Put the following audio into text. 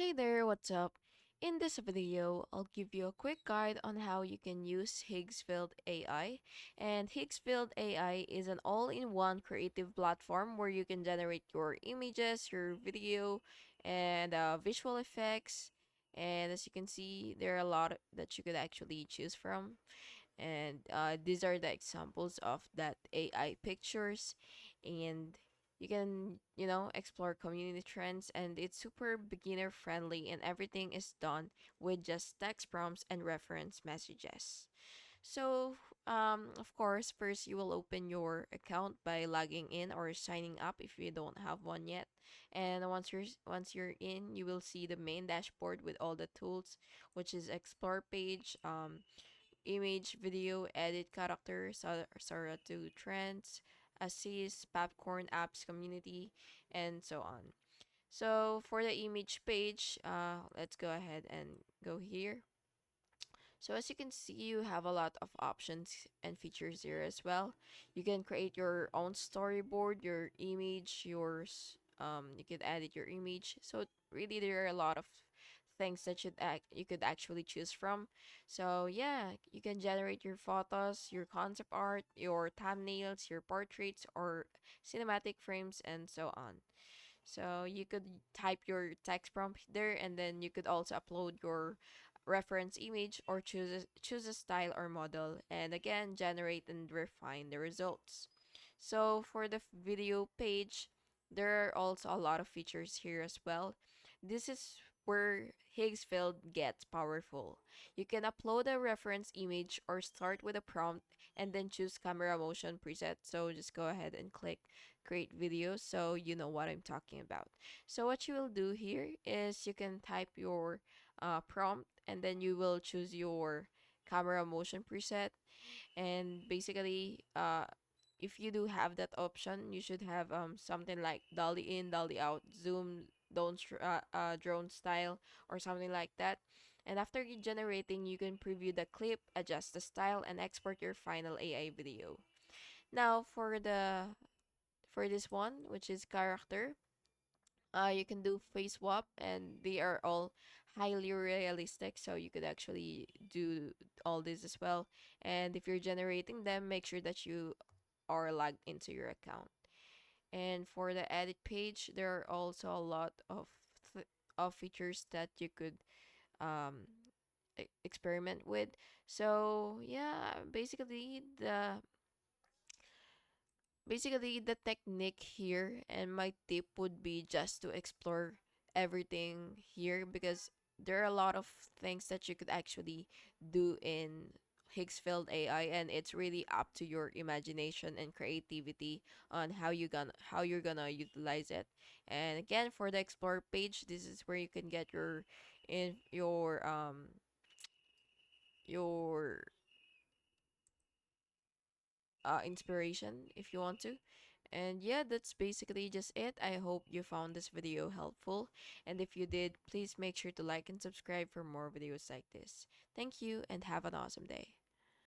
Hey there, what's up? In this video, I'll give you a quick guide on how you can use Higgsfield AI. And Higgsfield AI is an all-in-one creative platform where you can generate your images, your video, and visual effects. And as you can see, there are a lot that you could actually choose from. And these are the examples of that AI pictures. And you can, explore community trends, and it's super beginner friendly, and everything is done with just text prompts and reference messages. So, of course, first you will open your account by logging in or signing up if you don't have one yet. And once you're in, you will see the main dashboard with all the tools, which is explore page, image, video, edit character, Sora to trends, assist, popcorn apps, community, and so on. So for the image page, let's go ahead and go here. So as you can see, you have a lot of options and features here as well. You can create your own storyboard, your image, you could edit your image. So really, there are a lot of things that you could actually choose from. So yeah, you can generate your photos, your concept art, your thumbnails, your portraits, or cinematic frames, and so on. So you could type your text prompt there, and then you could also upload your reference image or choose a style or model, and again generate and refine the results. So for the video page, there are also a lot of features here as well. This is where Higgsfield gets powerful. You can upload a reference image or start with a prompt and then choose camera motion preset. So just go ahead and click create video so you know what I'm talking about. So what you will do here is you can type your prompt, and then you will choose your camera motion preset. And basically, if you do have that option, you should have something like dolly in, dolly out, zoom, drone style, or something like that. And after generating, you can preview the clip, adjust the style, and export your final AI video. Now for this one, which is character, you can do face swap, and they are all highly realistic, so you could actually do all this as well. And if you're generating them, make sure that you are logged into your account. And for the edit page, there are also a lot of features that you could um experiment with. So yeah, basically the technique here, and my tip would be just to explore everything here, because there are a lot of things that you could actually do in Higgsfield AI, and it's really up to your imagination and creativity on how you're gonna utilize it. And again, for the explore page, this is where you can get your inspiration if you want to. And yeah, that's basically just it. I hope you found this video helpful. And if you did, please make sure to like and subscribe for more videos like this. Thank you and have an awesome day.